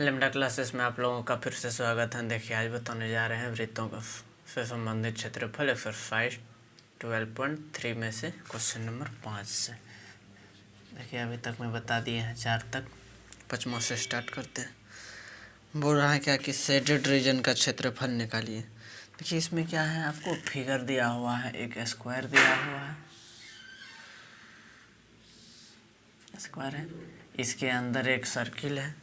Lambda classes में आप लोगों का फिर से स्वागत है। देखिए आज बताने जा रहे हैं वृत्तों से संबंधित क्षेत्रफल एक्सरसाइज 12.3 में से क्वेश्चन नंबर 5 से। देखिए अभी तक मैं बता दिए हैं 4 तक, 5वां से स्टार्ट करते हैं। बोल रहा है क्या कि शेडेड रीजन का क्षेत्रफल निकालिए। देखिए इसमें क्या है, आपको फिगर दिया हुआ है, एक स्क्वायर दिया हुआ है, स्क्वायर है, इसके अंदर एक सर्किल है।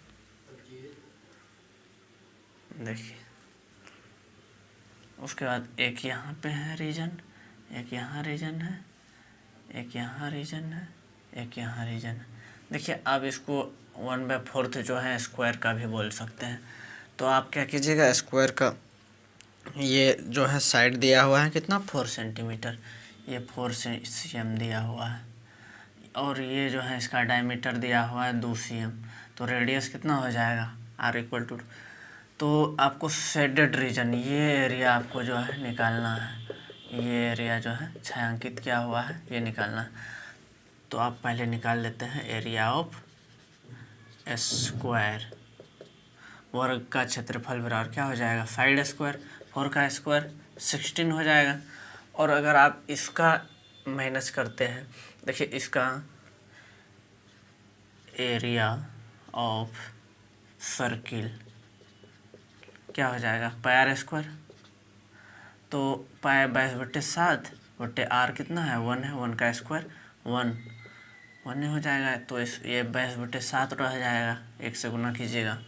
देखिए उसके बाद एक यहाँ पे है रीजन, एक यहाँ रीजन है, एक यहाँ रीजन है, एक यहाँ रीजन है। देखिए आप इसको 1/4 जो है स्क्वायर का भी बोल सकते हैं। तो आप क्या कीजिएगा, स्क्वायर का ये जो है साइड दिया हुआ है कितना, 4 सेंटीमीटर, ये 4 cm दिया हुआ है, और ये जो है इसका डायमीटर दिया हुआ है 2 cm। तो रेडियस कितना हो जाएगा, r=2। तो आपको शेडेड रीजन, ये एरिया आपको जो है निकालना है, ये एरिया जो है छायांकित किया हुआ है, ये निकालना है। तो आप पहले निकाल लेते हैं एरिया ऑफ स्क्वायर, वर्ग का क्षेत्रफल बराबर क्या हो जाएगा, साइड स्क्वायर, 4 का स्क्वायर 16 हो जाएगा। और अगर आप इसका माइनस करते हैं, देखिए इसका एरिया ऑफ सर्किल क्या हो जाएगा, पाई r²। तो पाई 22/7 कितना है, 1 है, 1 का स्क्वायर 1 हो जाएगा। तो इस ये 22/7 रह जाएगा, 1 से गुना कीजिएगा।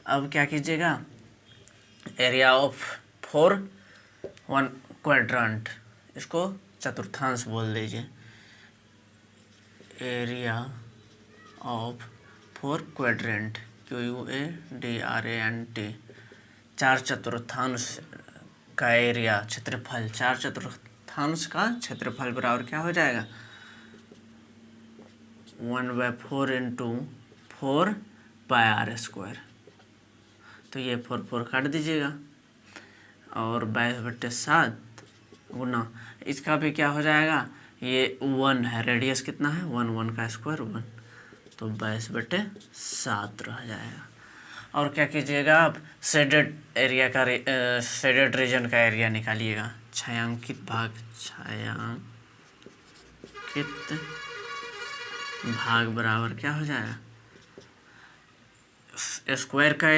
अब क्या कीजिएगा, एरिया ऑफ 4 1 क्वाड्रेंट, इसको चतुर्थांश बोल दीजिए, एरिया ऑफ 4 क्वाड्रेंट, QUADRANT, 4 चतुर्थांश का एरिया, क्षेत्रफल, 4 चतुर्थांश का क्षेत्रफल बराबर क्या हो जाएगा, 1/4 × 4 पाई r²। तो ये 4 काट दीजिएगा, और 22/7 गुना इसका भी क्या हो जाएगा, ये 1 है, रेडियस कितना है 1 का स्क्वायर 1, तो 22/7 रह जाएगा। और क्या कीजिएगा, आप शेडेड एरिया का शेडेड रीजन का एरिया निकालिएगा, छायांकित भाग, छायांकित भाग बराबर क्या हो जाएगा, स्क्वायर का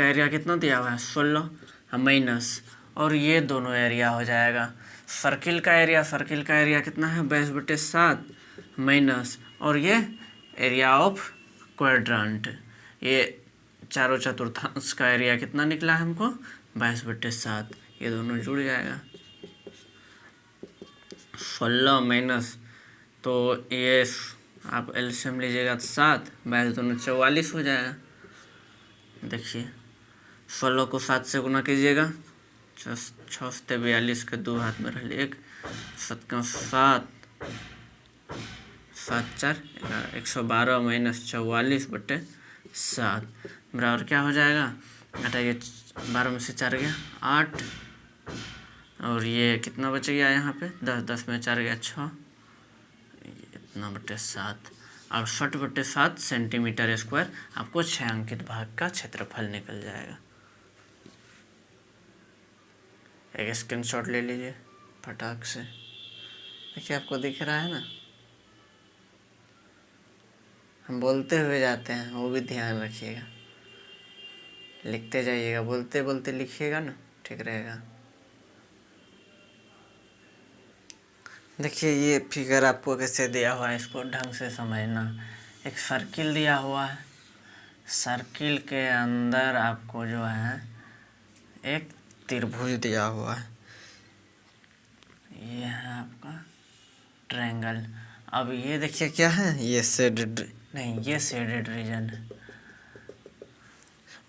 एरिया कितना दिया हुआ है 16 माइनस, और ये दोनों एरिया हो जाएगा। सर्किल का एरिया कितना है 22/7 माइनस, और ये एरिया ऑफ क्वाड्रेंट, ये चारों चतुर्थांश का एरिया कितना निकला है हमको 22/7, ये दोनों जुड़ जाएगा, 16 माइनस, तो ये आप एलसीएम लीजिएगा तो 7, 22 दूनी 44 हो जाएगा। देखिए 16 को 7 से गुना कीजिएगा, 6 से 42 के 2 हाथ में रह 1, 7 का 7, 7 4 112 माइनस 44/7 बराबर क्या हो जाएगा, घटाइए 12 में से 4 गया 8, और ये कितना बच गया यहाँ पे 10 में 4 गया 6, इतना 7, 68/7 सेंटीमीटर स्क्वायर आपको छायांकित भाग का क्षेत्रफल निकल जाएगा। एक स्क्रीनशॉट ले लीजिए फटाक से। देखिए आपको दिख रहा है ना, हम बोलते हुए जाते हैं, वो भी ध्यान रखिएगा, लिखते जाइएगा, बोलते बोलते लिखिएगा ना, ठीक रहेगा। देखिए ये फिगर आपको कैसे दिया हुआ है, इसको ढंग से समझना। एक सर्किल दिया हुआ है, सर्किल के अंदर आपको जो है एक त्रिभुज दिया हुआ है, ये है आपका ट्रायंगल। अब ये देखिए क्या है, ये शेडेड रीजन है।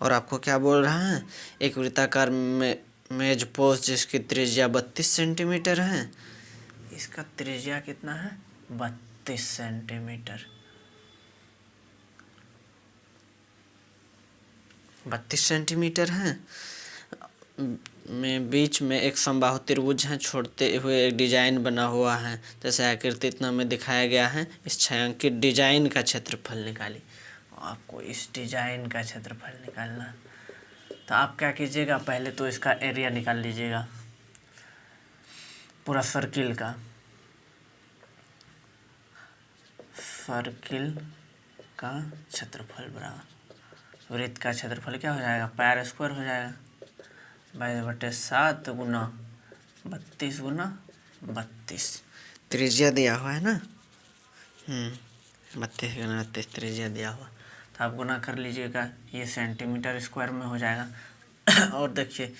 और आपको क्या बोल रहा है, एक वृत्ताकार मेज पोस्ट जिसकी त्रिज्या 32 सेंटीमीटर है, इसका त्रिज्या कितना है 32 सेंटीमीटर, 32 सेंटीमीटर है। में बीच में एक समबाहु त्रिभुज है, छोड़ते हुए एक डिजाइन बना हुआ है, जैसे आकृति में दिखाया गया है। इस छायांकित डिजाइन का क्षेत्रफल निकाली। आपको इस डिजाइन का क्षेत्रफल निकालना। तो आप क्या कीजिएगा, पहले तो इसका एरिया निकाल लीजिएगा पूरा सर्किल का। सर्किल का क्षेत्रफल बराबर वृत्त का क्षेत्रफल क्या हो जाएगा, पाई स्क्वायर हो जाएगा 22/7 गुना 32 गुना 32। त्रिज्या दिया हुआ है ना, 32 गुना 32 त्रिज्या दिया हुआ। तो आप गुना कर लीजिएगा, ये सेंटीमीटर स्क्वायर में हो जाएगा। और देखिए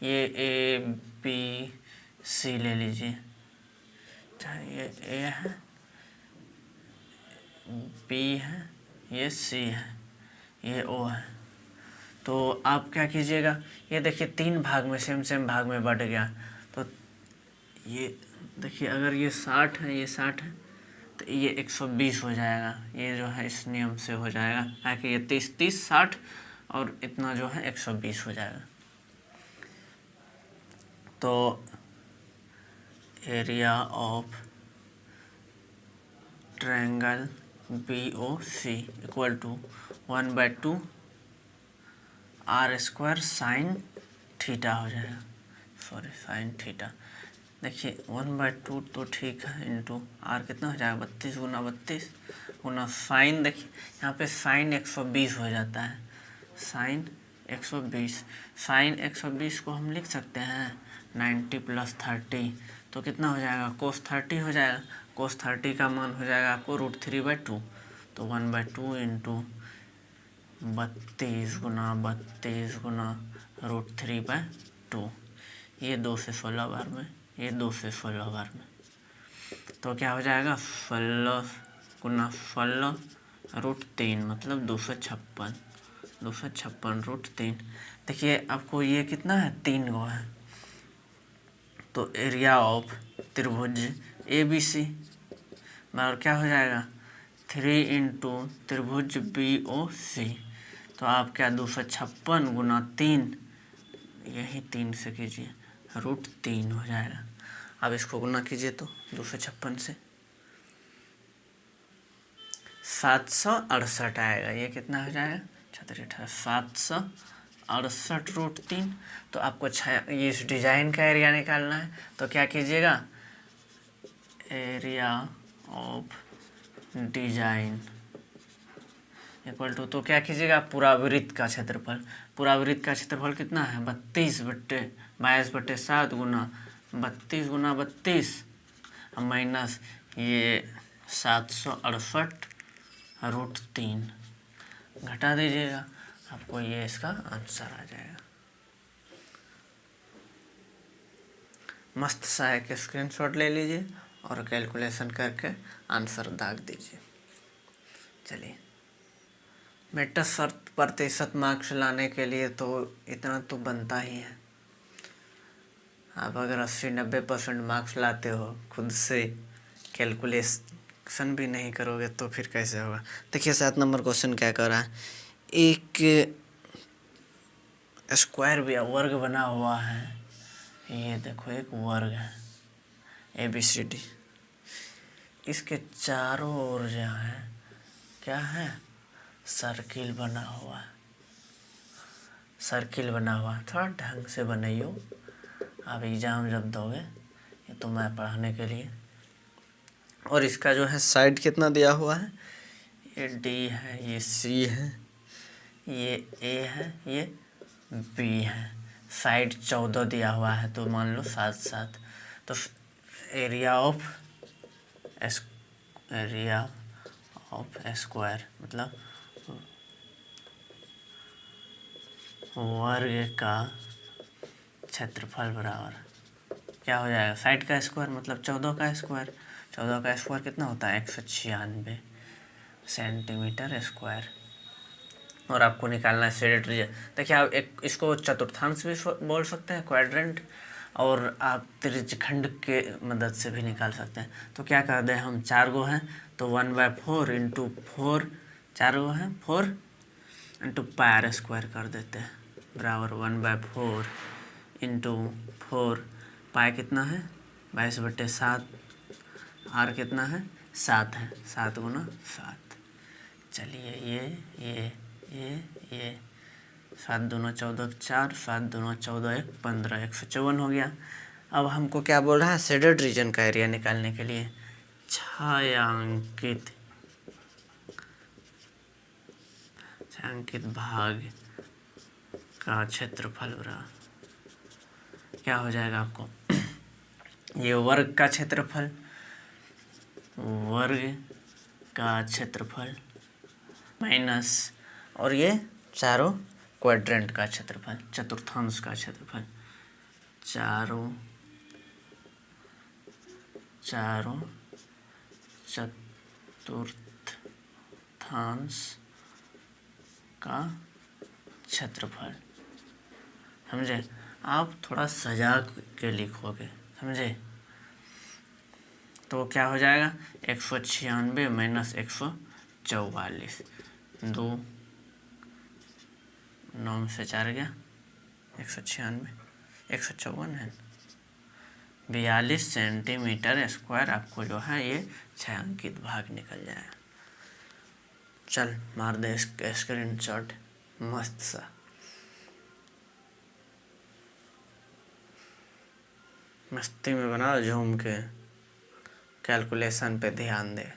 ये ए बी सी ले लीजिए, चाहे ये ए है, बी है, ये सी है, ये ओ है। तो आप क्या कीजिएगा, ये देखिए 3 भाग में सेम भाग में बढ़ गया। तो ये देखिए अगर ये 60 है, ये 60 है, तो ये 120 हो जाएगा। ये जो है इस नियम से हो जाएगा, ताकि ये 30 60 और इतना जो है 120 हो जाएगा। तो area of triangle BOC equal to 1/2 r² sine theta हो जाएगा, सॉरी साइन थीटा। देखिए 1/2 तो ठीक है, इंटू आर कितना हो जाएगा 32 गुना 32 गुना साइन, देखिए यहाँ पे साइन 120 हो जाता है, साइन 120। साइन 120 को हम लिख सकते हैं 90 + 30, तो कितना हो जाएगा कोस 30 हो जाएगा। कोस 30 का मान हो जाएगा आपको √3/2, तो 1/2 इंटू 32 गुना 32 गुना √3/2। ये 2 से 16 बार में, ये 2 से 16 बार में, तो क्या हो जाएगा 16 गुना 16 √3 मतलब 256 √3। देखिए आपको ये कितना है 3 गो है। तो एरिया ऑफ त्रिभुज ABC बराबर क्या हो जाएगा 3 इंटू त्रिभुज BOC। तो आप क्या 256 गुना 3, यही 3 से कीजिए √3 हो जाएगा। अब इसको गुना कीजिए तो 256 से 768 आएगा। ये कितना हो जाएगा 768 √3। तो आपको ये इस डिजाइन का एरिया निकालना है, तो क्या कीजिएगा area of design equal to, तो क्या कीजिएगा पूरा वृत्त का क्षेत्रफल। पूरा वृत्त का क्षेत्रफल कितना है 32/7 गुना 32 गुना 32 माइनस ये 768 √3 घटा दीजिएगा, आपको ये इसका आंसर आ जाएगा। मस्त सा एक स्क्रीनशॉट ले लीजिए और कैलकुलेशन करके आंसर दाग दीजिए। चलिए बेटा 100% मार्क्स लाने के लिए तो इतना तो बनता ही है। आप अगर 80-90% मार्क्स लाते हो, खुद से कैलकुलेशन भी नहीं करोगे तो फिर कैसे होगा। देखिए 7 नंबर क्वेश्चन क्या कर रहा है, एक स्क्वायर भी वर्ग बना हुआ है। ये देखो एक वर्ग है ABCD, इसके चारों ओर जो है क्या है सर्किल बना हुआ है। सर्किल बना हुआ है, थोड़ा ढंग से बनाइयो, आप एग्ज़ाम जब दोगे, ये तो मैं पढ़ाने के लिए। और इसका जो है साइड कितना दिया हुआ है, ये D है, ये C है, ये A है, ये B है। साइड 14 दिया हुआ है, तो मान लो 7-7। तो एरिया ऑफ स्क्वायर मतलब वर्ग का क्षेत्रफल बराबर क्या हो जाएगा, साइड का स्क्वायर मतलब 14 का स्क्वायर। 14 का स्क्वायर कितना होता है 196 सेंटीमीटर स्क्वायर। और आपको निकालना है शेडेड रीजन। देखिए आप एक इसको चतुर्थांश भी बोल सकते हैं, क्वाड्रेंट, और आप त्रिज्यखंड के मदद से भी निकाल सकते हैं। तो क्या कर दें हम, 4 गो हैं तो 1/4 इंटू 4, 4 गो हैं 4 इंटू πr² कर देते हैं बराबर 1/4 इंटू 4। पाई कितना है 22/7, आर कितना है 7 है, 7 गुना 7 चलिए ये 7 दूना 14 4, 7 दूना 14 1 15, 154 हो गया। अब हमको क्या बोल रहा है, शेडेड रीजन का एरिया निकालने के लिए छायांकित भाग का क्षेत्रफल रहा। क्या हो जाएगा आपको, ये वर्ग का क्षेत्रफल, माइनस, और ये चारों क्वाड्रेंट का क्षेत्रफल, चतुर्थांश का क्षेत्रफल, चारों चतुर्थांश का क्षेत्रफल। समझे? आप थोड़ा सजा के लिखोगे, समझे? तो क्या हो जाएगा, 196 माइनस 144, 2 9 से 4 गया 196, 154 है, 42 सेंटीमीटर स्क्वायर आपको जो है ये छायांकित भाग निकल जाएगा। चल मार दे स्क्रीनशॉट मस्त सा। मस्ती में बना, झूम के, कैलकुलेशन पे ध्यान दे।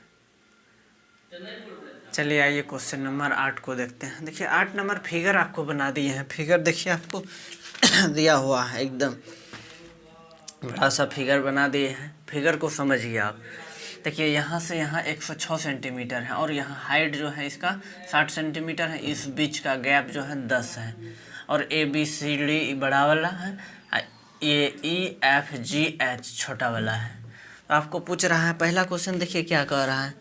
चलिए आइए क्वेश्चन नंबर 8 को देखते हैं। देखिए 8 नंबर फिगर आपको बना दिए हैं। फिगर देखिए आपको दिया हुआ है, एकदम बड़ा सा फिगर बना दिए हैं। फिगर को समझिए आप। देखिए यहाँ से यहाँ 106 सेंटीमीटर है और यहाँ हाइट जो है इसका 60 सेंटीमीटर है। इस बीच का गैप जो है 10 है और ABCD बड़ा वाला है, EFGH छोटा वाला है। तो आपको पूछ रहा है पहला क्वेश्चन, देखिए क्या कह रहा है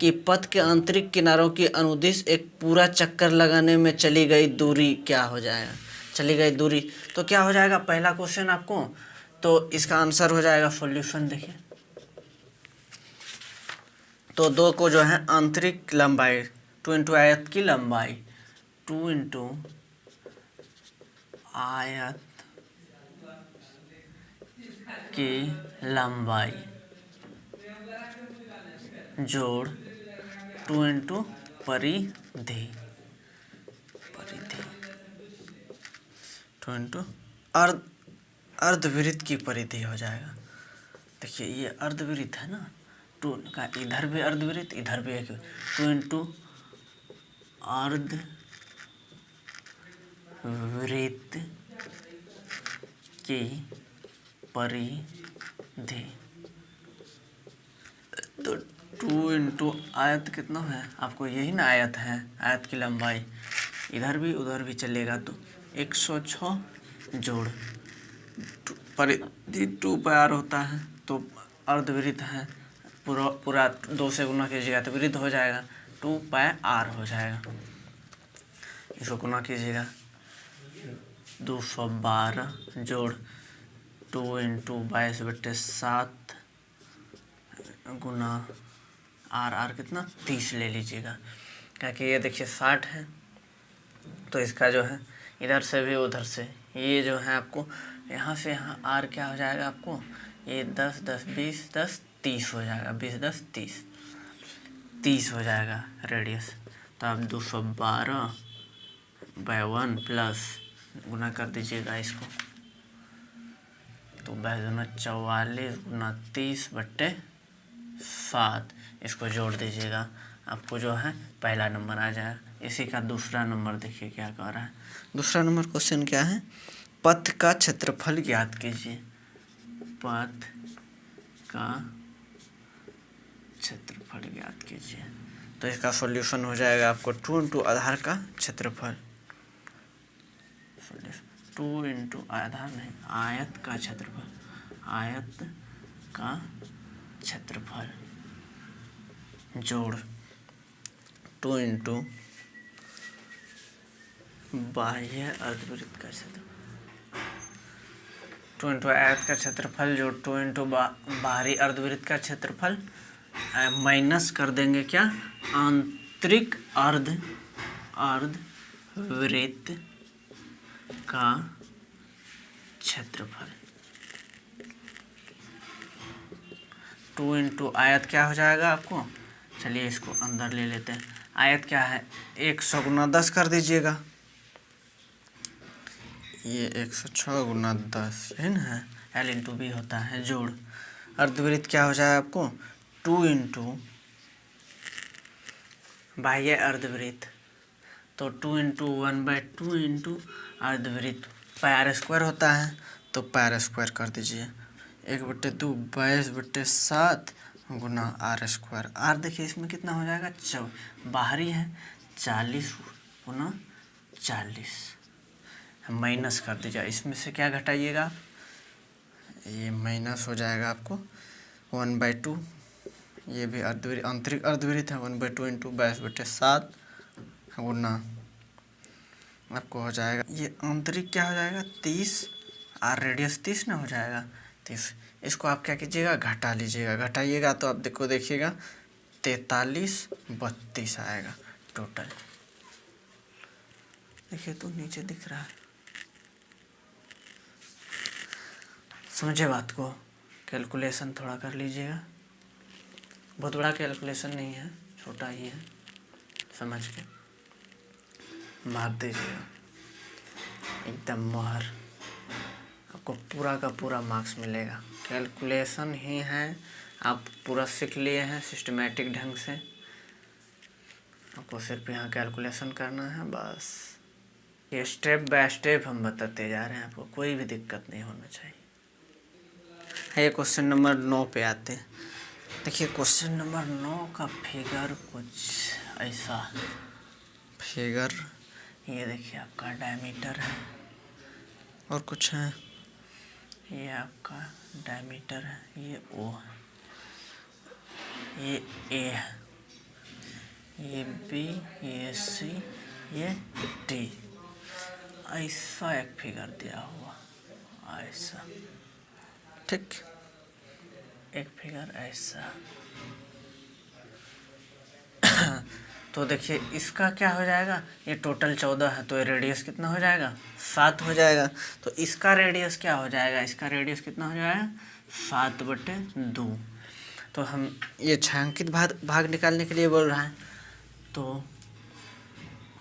कि पथ के आंतरिक किनारों की अनुदिश एक पूरा चक्कर लगाने में चली गई दूरी क्या हो जाएगा, चली गई दूरी। तो क्या हो जाएगा पहला क्वेश्चन आपको, तो इसका आंसर हो जाएगा सॉल्यूशन। देखिए तो 2 को जो है आंतरिक लंबाई 2 इंटू आयत की लंबाई, 2 इंटू आयत की लंबाई जोड़ 2 इंटू परिधि 2 इंटू अर्धवृत्त की परिधि हो जाएगा। देखिए ये अर्धवृत्त है ना, 2 का इधर भी अर्धवृत्त इधर भी एक, 2 इंटू अर्धवृत्त की परिधि। तो 2 इंटू आयत कितना है आपको, यही ना आयत है, आयत की लंबाई इधर भी उधर भी चलेगा तो 106 जोड़ परिधि 2 पार होता है तो अर्धवृत्त है, पूरा 2 से गुना कीजिएगा तो वृत्त हो जाएगा, 2 पाई r हो जाएगा। इसको गुना कीजिएगा 212 जोड़ 2 इंटू 22/7 गुना r कितना 30 ले लीजिएगा, क्योंकि ये देखिए 60 है तो इसका जो है इधर से भी उधर से ये जो है आपको यहाँ से यहाँ r क्या हो जाएगा आपको, ये 10 10 20 10 30 हो जाएगा, 20 10 30 हो जाएगा रेडियस। तो आप 212/1 प्लस गुना कर दीजिएगा इसको, तो 44 गुना 30/7 इसको जोड़ दीजिएगा, आपको जो है पहला नंबर आ जाएगा। इसी का दूसरा नंबर देखिए क्या कह रहा है। दूसरा नंबर क्वेश्चन क्या है, पथ का क्षेत्रफल ज्ञात कीजिए। पथ का क्षेत्रफल ज्ञात कीजिए, तो इसका सॉल्यूशन हो जाएगा आपको 2 इंटू आधार का क्षेत्रफल, 2 इंटू आधार नहीं आयत का क्षेत्रफल, आयत का क्षेत्रफल जोड़ 2 इंटू बाह्य अर्धवृत्त का क्षेत्रफल, 2 इंटू आयत का क्षेत्रफल जोड़ 2 इंटू बाहरी अर्धवृत्त का क्षेत्रफल माइनस कर देंगे क्या, आंतरिक अर्धवृत्त का क्षेत्रफल। 2 इंटू आयत क्या हो जाएगा आपको, चलिए इसको अंदर ले लेते हैं, आयत क्या है, 100 गुना 10 कर दीजिएगा, ये 106 गुना 10 है ना, L इंटू बी होता है जोड़। अर्धवृत्त क्या हो जाए आपको, 2 इंटू बाह्य अर्धवृत्त, तो 2 इंटू 1/2 इंटू अर्धवृत्त पाई स्क्वायर होता है, तो पाई स्क्वायर कर दीजिए, 1/2 22/7 गुना आर स्क्वायर। आर देखिए इसमें कितना हो जाएगा, बाहरी है 40 गुना 40, माइनस कर दीजिए, इसमें से क्या घटाइएगा, ये माइनस हो जाएगा आपको 1/2, ये भी अर्धवृत्त आंतरिक अर्धवृत्त है, 1/2 इंटू 22/7 गुना आपको हो जाएगा, ये आंतरिक क्या हो जाएगा 30, और रेडियस 30 ना हो जाएगा 30। इसको आप क्या कीजिएगा, घटा लीजिएगा, घटाइएगा तो आप देखिएगा 43/32 आएगा टोटल। देखिए तो नीचे दिख रहा है, समझे बात को, कैलकुलेशन थोड़ा कर लीजिएगा, बहुत बड़ा कैलकुलेशन नहीं है, छोटा ही है, समझ के मार दीजिएगा एकदम मोहर, आपको पूरा का पूरा मार्क्स मिलेगा। कैलकुलेशन ही है, आप पूरा सीख लिए हैं सिस्टमेटिक ढंग से, आपको सिर्फ यहाँ कैलकुलेशन करना है बस। ये स्टेप बाय स्टेप हम बताते जा रहे हैं, आपको कोई भी दिक्कत नहीं होना चाहिए। ये क्वेश्चन नंबर 9 पे आते हैं। देखिए क्वेश्चन नंबर 9 का फिगर कुछ ऐसा, फिगर ये देखिए आपका डायमीटर है और कुछ है, ये आपका डायमीटर है, ये ओ है, ये ए है, ये बी, ये सी, ये डी, ऐसा एक फिगर दिया हुआ, ऐसा, ठीक, एक फिगर ऐसा। तो देखिए इसका क्या हो जाएगा, ये टोटल 14 है, तो ये रेडियस कितना हो जाएगा, 7 हो जाएगा। तो इसका रेडियस क्या हो जाएगा, इसका रेडियस कितना हो जाएगा, 7/2। तो हम ये छायांकित भाग निकालने के लिए बोल रहा है, तो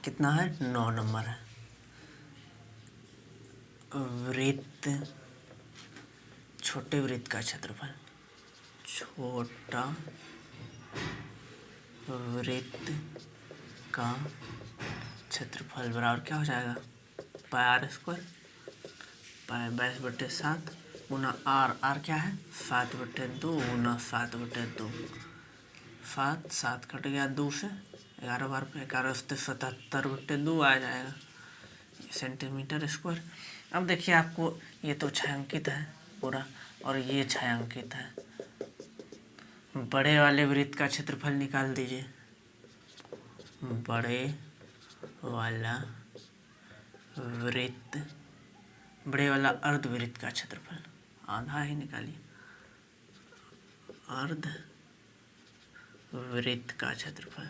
कितना है, 9 नंबर है। वृत्त, छोटे वृत्त का क्षेत्रफल, छोटा वृत्त का क्षेत्रफल बराबर क्या हो जाएगा, पाई आर स्क्वायर, पाई 22/7 गुना आर, आर क्या है 7/2 गुना 7/2, 7 कट गया 2 से, 11 बार पे 11 से 77/2 आ जाएगा सेंटीमीटर स्क्वायर। अब देखिए आपको ये तो छायांकित है पूरा, और ये छायांकित है, बड़े वाले वृत्त का क्षेत्रफल निकाल दीजिए, बड़े वाला वृत्त, बड़े वाला अर्धवृत्त का क्षेत्रफल, आधा ही निकालिए, अर्ध वृत्त का क्षेत्रफल,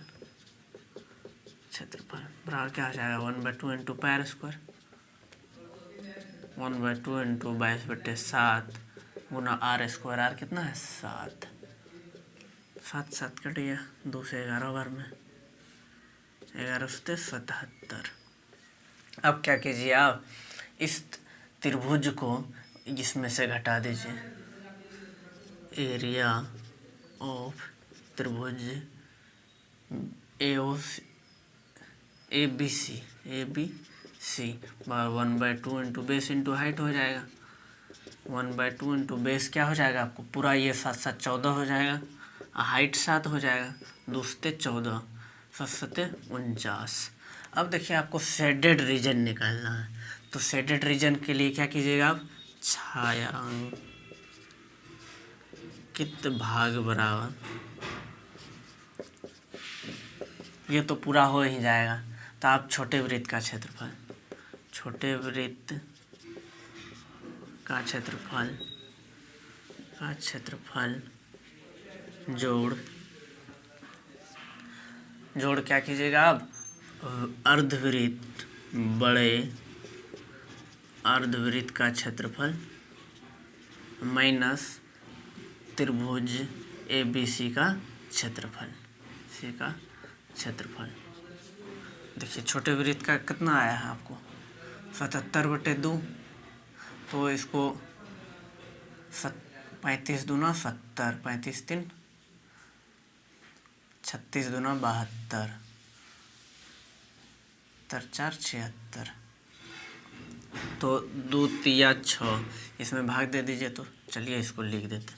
बराबर क्या हो जाएगा, 1/2 इंटू पाई स्क्वायर, 1/2 इंटू 22/7 गुना आर स्क्वायर, आर कितना है 7, 7 कट गया 2 से 11 बार में, 11 से 77। अब क्या कीजिए, आप इस त्रिभुज को इसमें से घटा दीजिए, एरिया ऑफ त्रिभुज A B C 1/2 into base into height हो जाएगा, 1/2 इंटू बेस क्या हो जाएगा आपको, पूरा ये 7 7 14 हो जाएगा, हाइट 7 हो जाएगा, 2 से 14, 7 7 49। अब देखिए आपको शेडेड रीजन निकालना है, तो शेडेड रीजन के लिए क्या कीजिएगा आप, छायांकित भाग बराबर, ये तो पूरा हो ही जाएगा, तो आप छोटे वृत्त का क्षेत्रफल, छोटे वृत्त का क्षेत्रफल जोड़ क्या कीजिएगा आप, अर्धवृत्त, बड़े अर्धवृत्त का क्षेत्रफल माइनस त्रिभुज ABC का क्षेत्रफल, क्षेत्रफल। देखिए छोटे वृत्त का कितना आया है आपको 77/2, तो इसको 35 दूना 70, 35 3 36 दूना 72, 4 76, तो 2 तिया 6, इसमें भाग दे दीजिए। तो चलिए इसको लिख देते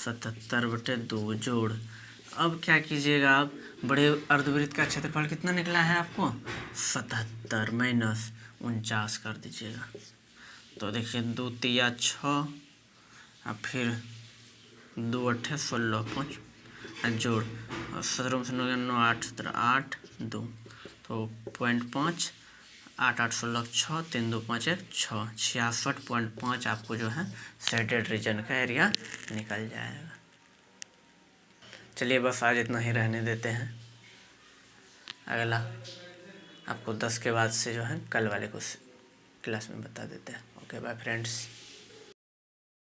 77/2 जोड़। अब क्या कीजिएगा आप, बड़े अर्धवृत्त का क्षेत्रफल कितना निकला है आपको 77 माइनस 49 कर दीजिएगा। तो देखिए 2 तिया 6, अब फिर 2 8 16, 5 जोड़ 17 9 8 17 8 2, तो 0.5 8 8 16 6 3 2 5 1 6 66.5 आपको जो है शेडेड रीजन का एरिया निकल जाएगा। चलिए बस आज इतना ही रहने देते हैं। अगला आपको 10 के बाद से जो है कल वाले को क्लास में बता देते हैं। Okay bye friends.